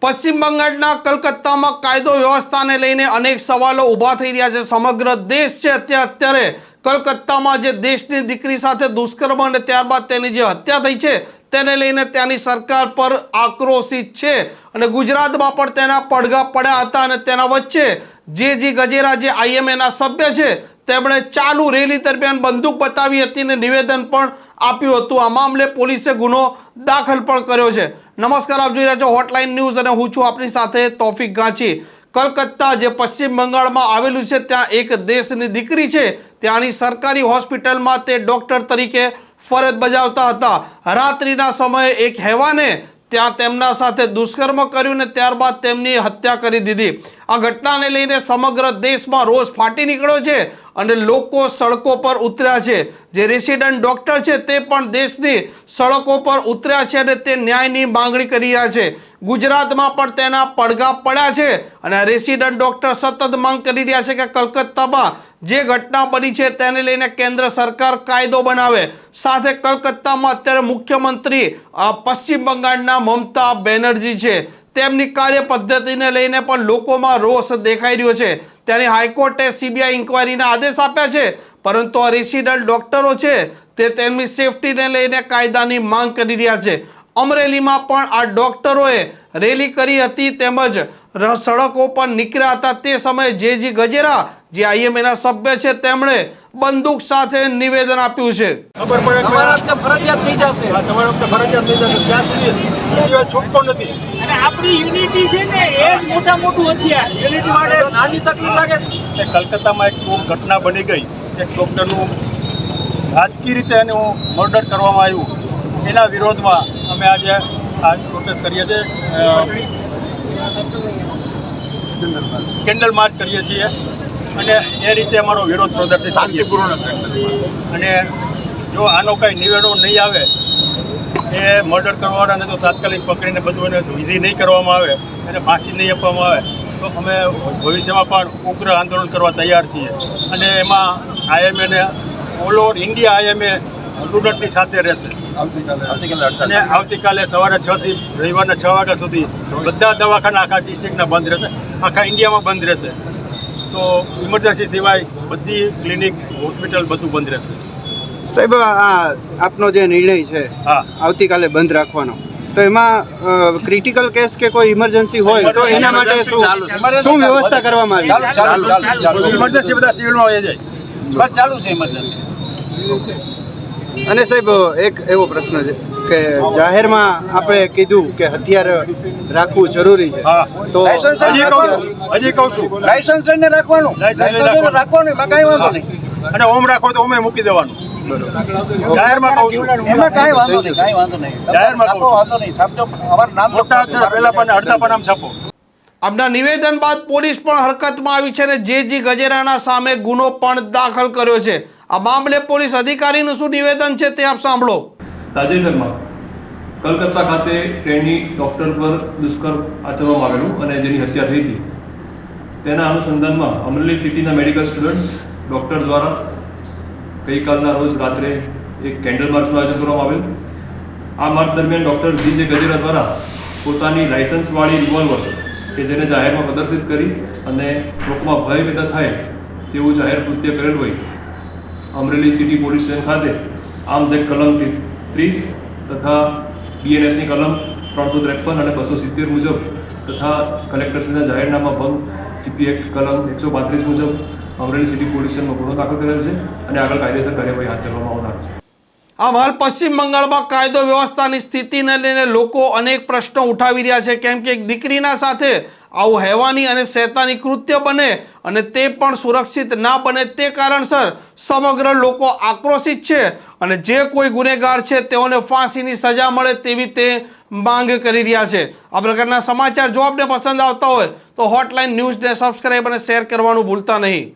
પશ્ચિમ બંગાળના કલકત્તામાં કાયદો વ્યવસ્થાને લઈને અનેક સવાલો ઊભા થઈ રહ્યા છે। સમગ્ર દેશ છે અત્યારે કલકત્તામાં જે દેશની દીકરી સાથે દુષ્કર્મ અને ત્યારબાદ તેની જે હત્યા થઈ છે તેને લઈને ત્યાંની સરકાર પર આક્રોશિત છે અને ગુજરાતમાં પણ તેના પડઘા પડ્યા હતા અને તેના વચ્ચે જે ગજેરા જે આઈએમએના સભ્ય છે તેમણે ચાલુ રેલી દરમિયાન બંદૂક બતાવી હતી અને નિવેદન પણ આપ્યું હતું। આ મામલે પોલીસે ગુનો દાખલ પણ કર્યો છે। નમસ્કાર, આપ જોઈ રહ્યા છો હોટલાઇન ન્યૂઝ અને હું છું આપની સાથે તૌફિક ગાંચી। કલકત્તા જે પશ્ચિમ બંગાળમાં આવેલું છે ત્યાં એક દેશની દીકરી છે, ત્યાંની સરકારી હોસ્પિટલમાં તે ડોક્ટર તરીકે ફરજ બજાવતા હતા। રાત્રિના સમયે એક હેવાને ત્યાં તેમના સાથે દુષ્કર્મ કર્યું ને ત્યારબાદ તેમની હત્યા કરી દીધી। આ ઘટનાને લઈને સમગ્ર દેશમાં રોષ ફાટી નીકળ્યો છે અને લોકો સડકો પર ઉતર્યા છે। જે રેસિડન્ટ ડોક્ટર છે તે પણ દેશની સડકો પર ઉતર્યા છે અને તે ન્યાયની માંગણી કરી રહ્યા છે। ગુજરાતમાં પણ તેના પડઘા પડ્યા છે અને રેસિડન્ટ ડોક્ટર સતત માંગ કરી રહ્યા છે કે કલકત્તામાં જે ઘટના બની છે તેને લઈને કેન્દ્ર સરકાર કાયદો બનાવે। સાથે કલકત્તામાં અત્યારે મુખ્યમંત્રી પશ્ચિમ બંગાળના મમતા બેનર્જી છે, તેમની કાર્ય પદ્ધતિને લઈને પણ લોકોમાં રોષ દેખાઈ રહ્યો છે। ત્યારે હાઈકોર્ટે સીબીઆઈ ઇન્કવાયરીના આદેશ આપ્યા છે, પરંતુ આ રેસિડન્ટ ડોક્ટરો છે તે તેમની સેફટીને લઈને કાયદાની માંગ કરી રહ્યા છે। અમરેલીમાં પણ આ ડોક્ટરોએ રેલી કરી હતી તેમજ સડકો પર નીકળ્યા હતા। તે સમયે જે ગજેરા જે આઈએમએના સભ્ય છે તેમણે બંદૂક સાથે નિવેદન આપ્યું છે। ખબર પડે તમારા વખતે ફરજિયાત થઈ જશે, તમારા વખતે ફરજિયાત થઈ જશે, ત્યાં સુધી સિવાય છૂટકો નથી। અને આપણી યુનિટી છે ને એ જ મોટું હથિયાર। યુનિટી માટે નાની તકલીફ લાગે છે। કલકત્તામાં એક ઘટના બની ગઈ, એક ડૉક્ટરનું રાજકીય રીતે એનું મર્ડર કરવામાં આવ્યું, એના વિરોધમાં અમે આજે આ પ્રોટેસ્ટ કરીએ છીએ, કેન્ડલ માર્ચ કરીએ છીએ અને એ રીતે અમારો વિરોધ પ્રદર્શિત શાંતિપૂર્ણ। અને જો આનો કંઈ નિવેડો નહીં આવે, એ મર્ડર કરવાવાળાને તો તાત્કાલિક પકડીને બધું એને વિધિ નહીં કરવામાં આવે, એને ફાંસી નહીં આપવામાં આવે તો અમે ભવિષ્યમાં પણ ઉગ્ર આંદોલન કરવા તૈયાર છીએ। અને એમાં આઈએમએને ઓલ ઓવર ઇન્ડિયા આઈએમએ સ્ટુડન્ટની સાથે રહેશે અને આવતીકાલે સવારે 6 થી રવિવારના 6 વાગ્યા સુધી બધા દવાખાના આખા ડિસ્ટ્રિક્ટના બંધ રહેશે, આખા ઇન્ડિયામાં બંધ રહેશે। તો ઇમરજન્સી સિવાય બધી ક્લિનિક, હોસ્પિટલ બધું બંધ રહેશે। સાહેબ, આપનો જે નિર્ણય છે આવતીકાલે બંધ રાખવાનો, તો એમાં ક્રિટિકલ કેસ કે કોઈ ઇમરજન્સી હોય તો એના માટે શું વ્યવસ્થા કરવામાં આવી? ઇમરજન્સી બધા સિવિલમાં આવી જાય, ચાલુ છે ઇમરજન્સી। અને સાહેબ, એક એવો પ્રશ્ન છે કે જાહેરમાં આપણે કીધું કે હથિયાર રાખવું જરૂરી છે, તો હજી કહું છું લાયસન્સ લઈને રાખવાનું, લાયસન્સ રાખવાનું, કાંઈ વાંધો નહીં। અને હોમ રાખો તો હોમે મૂકી દેવાનું, જાહેરમાં કહું છું, એમાં કાંઈ વાંધો નહીં, કાંઈ વાંધો નહીં, જાહેરમાં કહો વાંધો નહીં, છાપજો અમારું નામ મોટા અક્ષર પહેલા પણ અડધા પણ નામ છાપો। આપના નિવેદન બાદ પોલીસ પણ હરકતમાં આવી છે અને જે ગજેરાના સામે ગુનો પણ દાખલ કર્યો છે। આ મામલે પોલીસ અધિકારીનું શું નિવેદન છે તે આપ સાંભળો। તાજેતરમાં કલકત્તા ખાતે ટ્રેની ડૉક્ટર પર દુષ્કર્મ આચરવામાં આવેલું અને જેની હત્યા થઈ હતી, તેના અનુસંધાનમાં અમરેલી સિટીના મેડિકલ સ્ટુડન્ટ ડૉક્ટર દ્વારા ગઈકાલના રોજ રાત્રે એક કેન્ડલ માર્ચનું આયોજન કરવામાં આવેલ। આ માર્ચ દરમિયાન ડૉક્ટર જે ગજેરા દ્વારા પોતાની લાયસન્સવાળી રિવોલ્વર કે જેને જાહેરમાં પ્રદર્શિત કરી અને લોકોમાં ભય પેદા થાય તેવું જાહેર કૃત્ય કરેલ હોય, અમરેલી સિટી પોલીસ સ્ટેશન ખાતે આર્મ્સ એક્ટ કલમ 30 તથા બીએનએસની કલમ 353 અને 270 મુજબ તથા કલેક્ટરશ્રીના જાહેરનામા ભંગ જીપી એક્ટ કલમ 135 મુજબ અમરેલી સિટી પોલીસ સ્ટેશનમાં ગુનો દાખલ કરેલ છે અને આગળ કાયદેસર કાર્યવાહી હાથ ધરવામાં આવનાર છે। આમ હાલ પશ્ચિમ બંગાળમાં કાયદો વ્યવસ્થાની સ્થિતિને લઈને લોકો અનેક પ્રશ્નો ઉઠાવી રહ્યા છે, કેમ કે એક દીકરીના સાથે આવું હેવાની અને શૈતાની કૃત્ય બને અને તે પણ સુરક્ષિત ના બને તે કારણસર સમગ્ર લોકો આક્રોશિત છે અને જે કોઈ ગુનેગાર છે તેઓને ફાંસીની સજા મળે તેવી તે માંગ કરી રહ્યા છે। આ પ્રકારના સમાચાર જો આપને પસંદ આવતા હોય તો હોટલાઇન ન્યૂઝને સબસ્ક્રાઈબ અને શેર કરવાનું ભૂલતા નહીં।